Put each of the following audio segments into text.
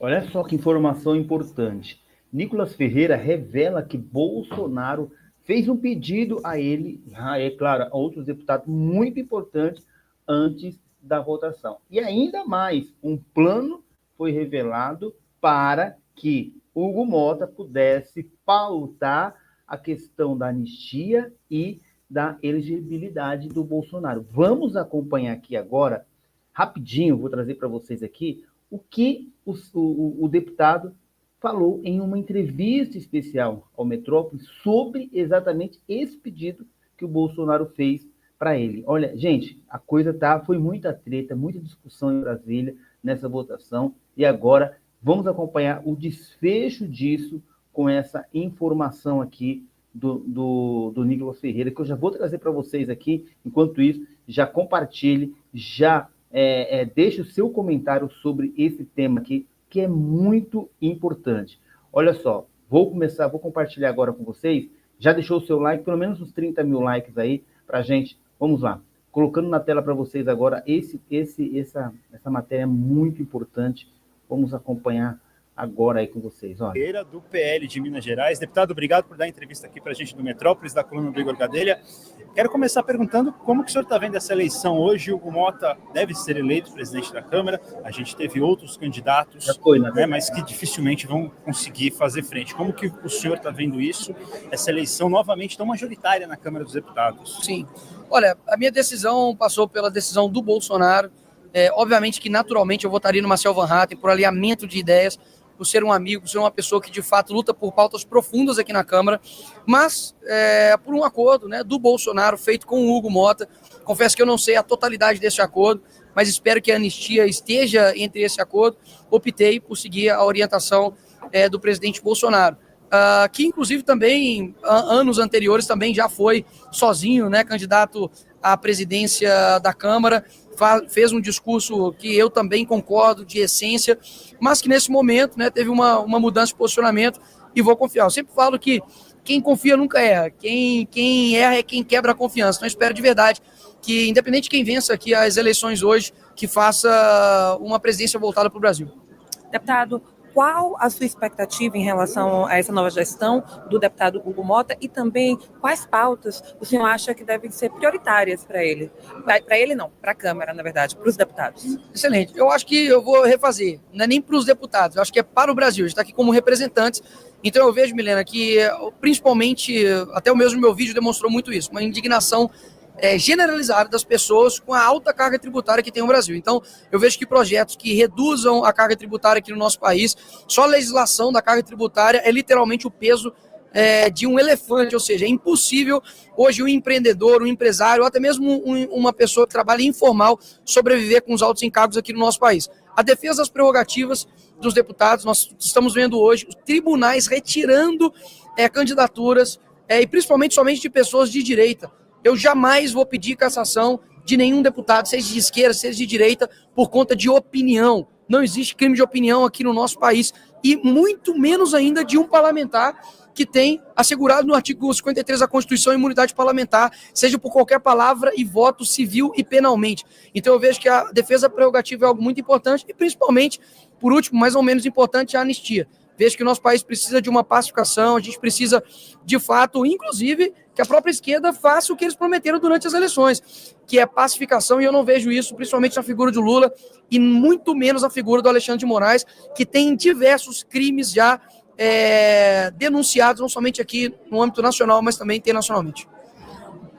Olha só que informação importante. Nicolas Ferreira revela que Bolsonaro fez um pedido a ele, é claro, a outros deputados muito importantes antes da votação. E ainda mais, um plano foi revelado para que Hugo Mota pudesse pautar a questão da anistia e da elegibilidade do Bolsonaro. Vamos acompanhar aqui agora, rapidinho, vou trazer para vocês aqui o que o deputado falou em uma entrevista especial ao Metrópole sobre exatamente esse pedido que o Bolsonaro fez para ele. Olha, gente, a coisa foi muita treta, muita discussão em Brasília nessa votação, e agora vamos acompanhar o desfecho disso com essa informação aqui do Nicolas Ferreira, que eu já vou trazer para vocês aqui. Enquanto isso, já compartilhe, já deixe o seu comentário sobre esse tema aqui, que é muito importante. Olha só, vou compartilhar agora com vocês. Já deixou o seu like, pelo menos uns 30 mil likes aí pra gente. Vamos lá. Colocando na tela para vocês agora essa matéria muito importante. Vamos acompanhar agora aí com vocês. Olha. Do PL de Minas Gerais. Deputado, obrigado por dar a entrevista aqui para a gente do Metrópolis, da coluna do Igor Gadelha. Quero começar perguntando como que o senhor está vendo essa eleição hoje. O Hugo Mota deve ser eleito presidente da Câmara. A gente teve outros candidatos, mas que dificilmente vão conseguir fazer frente. Como que o senhor está vendo isso, essa eleição novamente tão majoritária na Câmara dos Deputados? Sim. Olha, a minha decisão passou pela decisão do Bolsonaro. Obviamente que naturalmente eu votaria no Marcel Van Hatten por alinhamento de ideias, por ser um amigo, por ser uma pessoa que de fato luta por pautas profundas aqui na Câmara, mas por um acordo, né, do Bolsonaro feito com o Hugo Mota. Confesso que eu não sei a totalidade desse acordo, mas espero que a anistia esteja entre esse acordo. Optei por seguir a orientação do presidente Bolsonaro, que inclusive também, anos anteriores, também já foi sozinho, né, candidato à presidência da Câmara, fez um discurso que eu também concordo, de essência, mas que nesse momento, né, teve uma mudança de posicionamento e vou confiar. Eu sempre falo que quem confia nunca erra, quem erra é quem quebra a confiança. Então eu espero de verdade que, independente de quem vença aqui as eleições hoje, que faça uma presidência voltada para o Brasil. Deputado, qual a sua expectativa em relação a essa nova gestão do deputado Hugo Mota e também quais pautas o senhor acha que devem ser prioritárias para ele? Para ele não, para a Câmara, na verdade, para os deputados. Excelente. Eu acho que eu vou refazer, não é nem para os deputados, eu acho que é para o Brasil. A gente está aqui como representantes. Então eu vejo, Milena, que principalmente, até o mesmo meu vídeo demonstrou muito isso, uma indignação generalizada das pessoas com a alta carga tributária que tem no Brasil. Então, eu vejo que projetos que reduzam a carga tributária aqui no nosso país, só a legislação da carga tributária é literalmente o peso de um elefante, ou seja, é impossível hoje um empreendedor, um empresário, ou até mesmo uma pessoa que trabalha informal sobreviver com os altos encargos aqui no nosso país. A defesa das prerrogativas dos deputados, nós estamos vendo hoje os tribunais retirando candidaturas, e principalmente somente de pessoas de direita. Eu jamais vou pedir cassação de nenhum deputado, seja de esquerda, seja de direita, por conta de opinião. Não existe crime de opinião aqui no nosso país, e muito menos ainda de um parlamentar que tem assegurado no artigo 53 da Constituição a imunidade parlamentar, seja por qualquer palavra e voto civil e penalmente. Então eu vejo que a defesa prerrogativa é algo muito importante e, principalmente, por último, mais ou menos importante, a anistia. Vejo que o nosso país precisa de uma pacificação, a gente precisa, de fato, inclusive, que a própria esquerda faça o que eles prometeram durante as eleições, que é pacificação, e eu não vejo isso, principalmente na figura do Lula, e muito menos na figura do Alexandre de Moraes, que tem diversos crimes já denunciados, não somente aqui no âmbito nacional, mas também internacionalmente.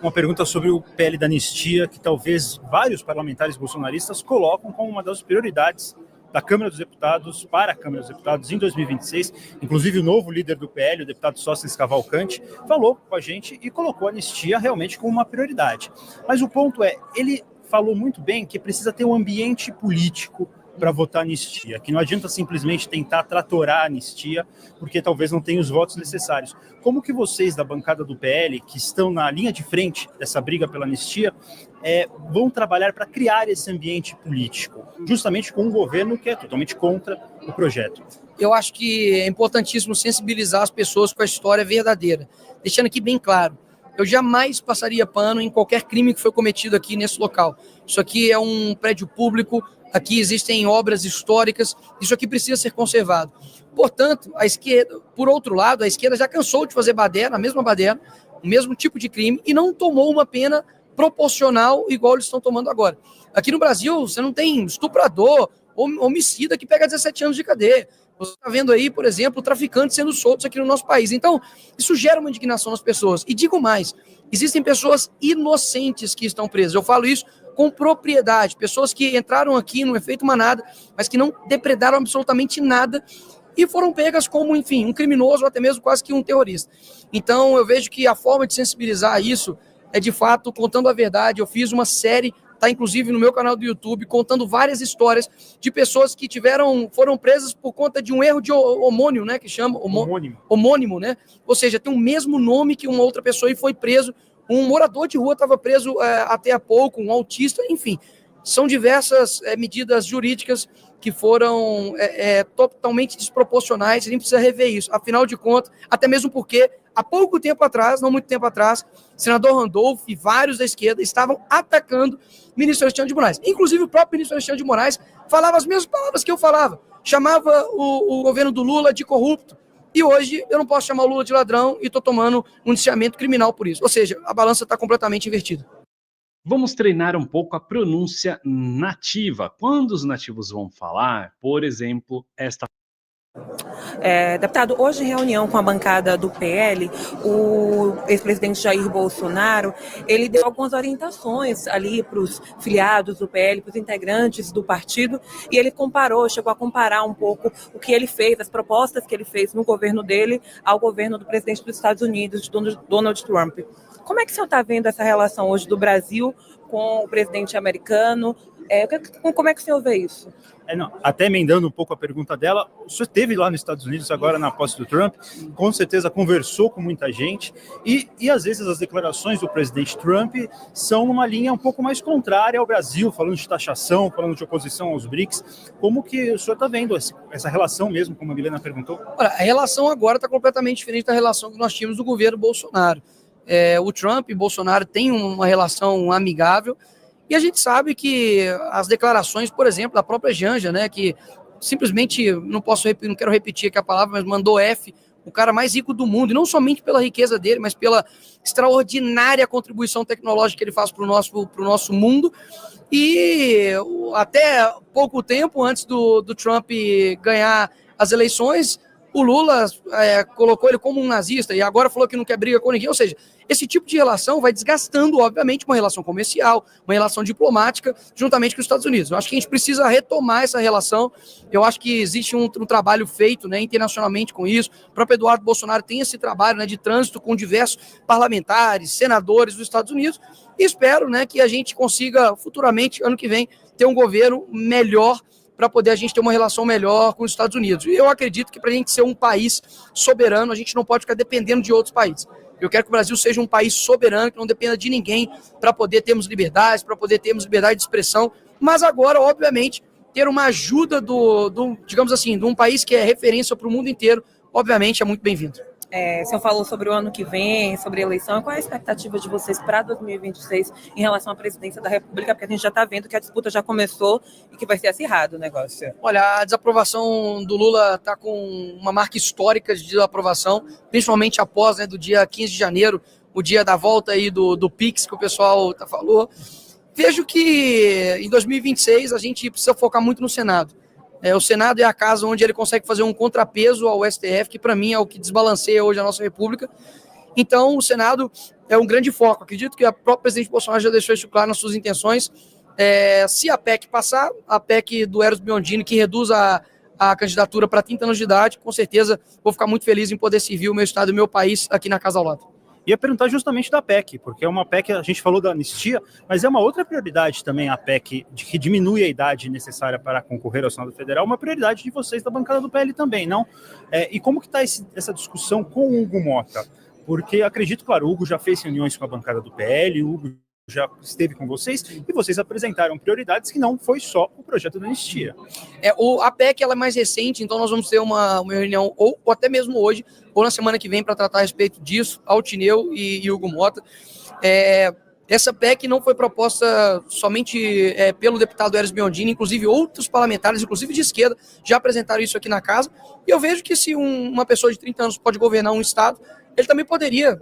Uma pergunta sobre o PL da anistia, que talvez vários parlamentares bolsonaristas colocam como uma das prioridades da Câmara dos Deputados para a Câmara dos Deputados em 2026. Inclusive o novo líder do PL, o deputado Sóstenes Cavalcante, falou com a gente e colocou a anistia realmente como uma prioridade. Mas o ponto é, ele falou muito bem que precisa ter um ambiente político para votar anistia, que não adianta simplesmente tentar tratorar a anistia, porque talvez não tenha os votos necessários. Como que vocês da bancada do PL, que estão na linha de frente dessa briga pela anistia, vão trabalhar para criar esse ambiente político, justamente com um governo que é totalmente contra o projeto? Eu acho que é importantíssimo sensibilizar as pessoas com a história verdadeira, deixando aqui bem claro, eu jamais passaria pano em qualquer crime que foi cometido aqui nesse local. Isso aqui é um prédio público, aqui existem obras históricas, isso aqui precisa ser conservado. Portanto, a esquerda, por outro lado, a esquerda já cansou de fazer baderna, a mesma baderna, o mesmo tipo de crime, e não tomou uma pena proporcional igual eles estão tomando agora. Aqui no Brasil, você não tem estuprador, homicida que pega 17 anos de cadeia. Você está vendo aí, por exemplo, traficantes sendo soltos aqui no nosso país. Então, isso gera uma indignação nas pessoas. E digo mais, existem pessoas inocentes que estão presas. Eu falo isso com propriedade. Pessoas que entraram aqui, não é feito manada, mas que não depredaram absolutamente nada e foram pegas como, enfim, um criminoso ou até mesmo quase que um terrorista. Então, eu vejo que a forma de sensibilizar isso é, de fato, contando a verdade. Eu fiz uma série, está inclusive no meu canal do YouTube, contando várias histórias de pessoas que foram presas por conta de um erro de homônimo, né, que chama homônimo, né? Ou seja, tem o mesmo nome que uma outra pessoa e foi preso. Um morador de rua estava preso até há pouco, um autista, enfim. São diversas medidas jurídicas que foram totalmente desproporcionais, a gente precisa rever isso. Afinal de contas, até mesmo porque há pouco tempo atrás, não muito tempo atrás, o senador Randolph e vários da esquerda estavam atacando o ministro Alexandre de Moraes. Inclusive, o próprio ministro Alexandre de Moraes falava as mesmas palavras que eu falava. Chamava o governo do Lula de corrupto. E hoje eu não posso chamar o Lula de ladrão e estou tomando um indiciamento criminal por isso. Ou seja, a balança está completamente invertida. Vamos treinar um pouco a pronúncia nativa. Quando os nativos vão falar, por exemplo, esta... Deputado, hoje em reunião com a bancada do PL, o ex-presidente Jair Bolsonaro, ele deu algumas orientações ali para os filiados do PL, para os integrantes do partido, e ele chegou a comparar um pouco o que ele fez, as propostas que ele fez no governo dele ao governo do presidente dos Estados Unidos, Donald Trump. Como é que o senhor está vendo essa relação hoje do Brasil com o presidente americano? Como é que o senhor vê isso? Até emendando um pouco a pergunta dela, o senhor esteve lá nos Estados Unidos agora na posse do Trump, com certeza conversou com muita gente, e às vezes as declarações do presidente Trump são numa linha um pouco mais contrária ao Brasil, falando de taxação, falando de oposição aos BRICS. Como que o senhor está vendo essa relação mesmo, como a Milena perguntou? Olha, a relação agora está completamente diferente da relação que nós tínhamos do governo Bolsonaro. O Trump e Bolsonaro têm uma relação amigável, e a gente sabe que as declarações, por exemplo, da própria Janja, né, que simplesmente, não quero repetir aqui a palavra, mas mandou F, o cara mais rico do mundo, e não somente pela riqueza dele, mas pela extraordinária contribuição tecnológica que ele faz para o nosso mundo. E até pouco tempo antes do Trump ganhar as eleições, o Lula colocou ele como um nazista e agora falou que não quer briga com ninguém. Ou seja, esse tipo de relação vai desgastando, obviamente, uma relação comercial, uma relação diplomática, juntamente com os Estados Unidos. Eu acho que a gente precisa retomar essa relação. Eu acho que existe um trabalho feito, né, internacionalmente com isso. O próprio Eduardo Bolsonaro tem esse trabalho, né, de trânsito com diversos parlamentares, senadores dos Estados Unidos. E espero, né, que a gente consiga futuramente, ano que vem, ter um governo melhor para poder a gente ter uma relação melhor com os Estados Unidos. E eu acredito que para a gente ser um país soberano, a gente não pode ficar dependendo de outros países. Eu quero que o Brasil seja um país soberano, que não dependa de ninguém, para poder termos liberdade, para poder termos liberdade de expressão, mas agora, obviamente, ter uma ajuda digamos assim, de um país que é referência para o mundo inteiro, obviamente é muito bem-vindo. O senhor falou sobre o ano que vem, sobre a eleição. Qual é a expectativa de vocês para 2026 em relação à presidência da República? Porque a gente já está vendo que a disputa já começou e que vai ser acirrado o negócio. Olha, a desaprovação do Lula está com uma marca histórica de desaprovação, principalmente após, né, do dia 15 de janeiro, o dia da volta aí do PIX, que o pessoal falou. Vejo que em 2026 a gente precisa focar muito no Senado. O Senado é a casa onde ele consegue fazer um contrapeso ao STF, que para mim é o que desbalanceia hoje a nossa República. Então, o Senado é um grande foco. Acredito que a própria presidente Bolsonaro já deixou isso claro nas suas intenções. Se a PEC passar, a PEC do Eros Biondini, que reduz a candidatura para 30 anos de idade, com certeza vou ficar muito feliz em poder servir o meu estado e o meu país aqui na Casa ao Lado. Ia perguntar justamente da PEC, porque é uma PEC, a gente falou da anistia, mas é uma outra prioridade também a PEC, que diminui a idade necessária para concorrer ao Senado Federal, uma prioridade de vocês da bancada do PL também, não? E como que está essa discussão com o Hugo Mota? Porque acredito, claro, o Hugo já fez reuniões com a bancada do PL, o Hugo já esteve com vocês, e vocês apresentaram prioridades que não foi só o projeto da anistia. A PEC ela é mais recente, então nós vamos ter uma reunião, ou até mesmo hoje, ou na semana que vem, para tratar a respeito disso, Altineu e Hugo Mota. Essa PEC não foi proposta somente pelo deputado Eros Biondini, inclusive outros parlamentares, inclusive de esquerda, já apresentaram isso aqui na casa. E eu vejo que se uma pessoa de 30 anos pode governar um estado, ele também poderia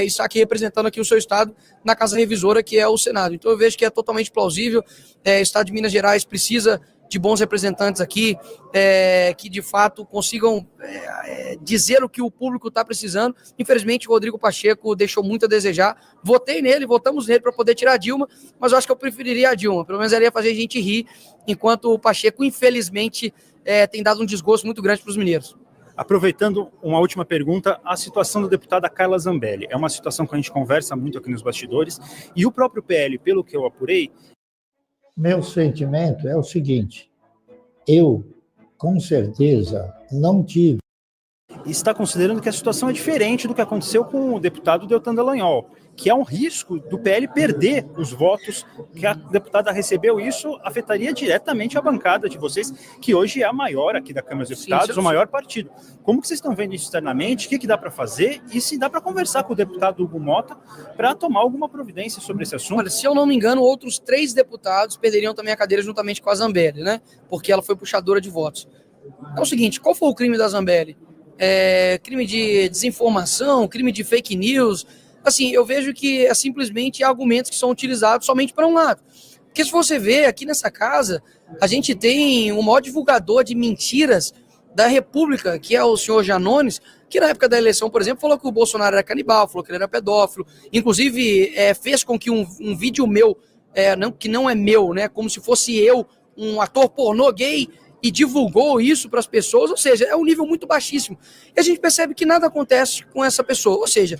estar aqui representando aqui o seu estado na casa revisora, que é o Senado. Então eu vejo que é totalmente plausível. O estado de Minas Gerais precisa de bons representantes aqui, que de fato consigam dizer o que o público está precisando. Infelizmente, o Rodrigo Pacheco deixou muito a desejar. Votamos nele para poder tirar a Dilma, mas eu acho que eu preferiria a Dilma. Pelo menos ela ia fazer a gente rir, enquanto o Pacheco, infelizmente, tem dado um desgosto muito grande para os mineiros. Aproveitando uma última pergunta, a situação da deputada Carla Zambelli. É uma situação que a gente conversa muito aqui nos bastidores, e o próprio PL, pelo que eu apurei... Meu sentimento é o seguinte: eu, com certeza, não tive. Está considerando que a situação é diferente do que aconteceu com o deputado Deltan Dallagnol, que é um risco do PL perder os votos que a deputada recebeu. Isso afetaria diretamente a bancada de vocês, que hoje é a maior aqui da Câmara dos Deputados, o maior partido. Como que vocês estão vendo isso externamente? O que dá para fazer? E se dá para conversar com o deputado Hugo Motta para tomar alguma providência sobre esse assunto? Olha, se eu não me engano, outros 3 deputados perderiam também a cadeira juntamente com a Zambelli, né? Porque ela foi puxadora de votos. É o seguinte, qual foi o crime da Zambelli? Crime de desinformação, crime de fake news. Assim, eu vejo que é simplesmente argumentos que são utilizados somente para um lado. Porque se você vê aqui nessa casa, a gente tem o maior divulgador de mentiras da República, que é o senhor Janones, que na época da eleição, por exemplo, falou que o Bolsonaro era canibal, falou que ele era pedófilo, inclusive fez com que um vídeo meu, que não é meu, né, como se fosse eu, um ator pornô gay, e divulgou isso para as pessoas, ou seja, é um nível muito baixíssimo. E a gente percebe que nada acontece com essa pessoa, ou seja,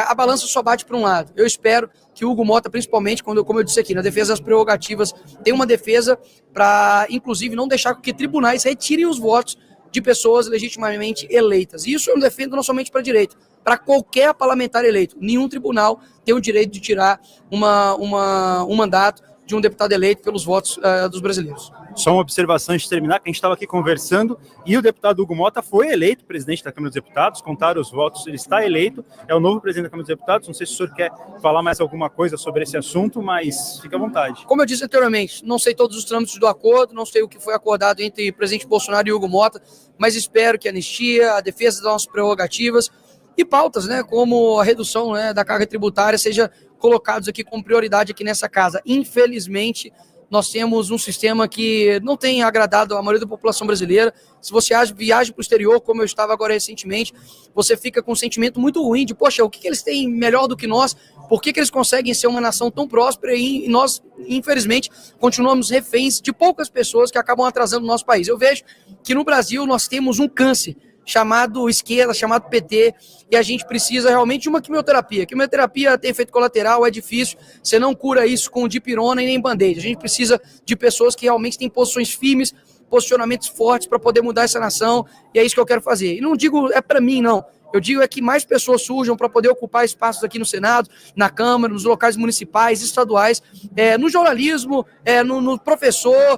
a balança só bate para um lado. Eu espero que o Hugo Motta, principalmente, como eu disse aqui, na defesa das prerrogativas, tem uma defesa para, inclusive, não deixar que tribunais retirem os votos de pessoas legitimamente eleitas. E isso eu não defendo não somente para a direita, para qualquer parlamentar eleito. Nenhum tribunal tem o direito de tirar um mandato de um deputado eleito pelos votos dos brasileiros. Só uma observação antes de terminar, que a gente estava aqui conversando, e o deputado Hugo Motta foi eleito presidente da Câmara dos Deputados, contaram os votos, ele está eleito, é o novo presidente da Câmara dos Deputados. Não sei se o senhor quer falar mais alguma coisa sobre esse assunto, mas fica à vontade. Como eu disse anteriormente, não sei todos os trâmites do acordo, não sei o que foi acordado entre o presidente Bolsonaro e Hugo Motta, mas espero que a anistia, a defesa das nossas prerrogativas e pautas, né, como a redução, né, da carga tributária, seja colocados aqui como prioridade aqui nessa casa. Infelizmente, nós temos um sistema que não tem agradado a maioria da população brasileira. Se você viaja para o exterior, como eu estava agora recentemente, você fica com um sentimento muito ruim de, poxa, o que eles têm melhor do que nós? Por que eles conseguem ser uma nação tão próspera e nós, infelizmente, continuamos reféns de poucas pessoas que acabam atrasando o nosso país? Eu vejo que no Brasil nós temos um câncer chamado esquerda, chamado PT, e a gente precisa realmente de uma quimioterapia. Quimioterapia tem efeito colateral, é difícil, você não cura isso com dipirona e nem band-aid. A gente precisa de pessoas que realmente têm posições firmes, posicionamentos fortes para poder mudar essa nação, e é isso que eu quero fazer. E não digo para mim, não. Eu digo que mais pessoas surjam para poder ocupar espaços aqui no Senado, na Câmara, nos locais municipais, estaduais, no jornalismo, no professor,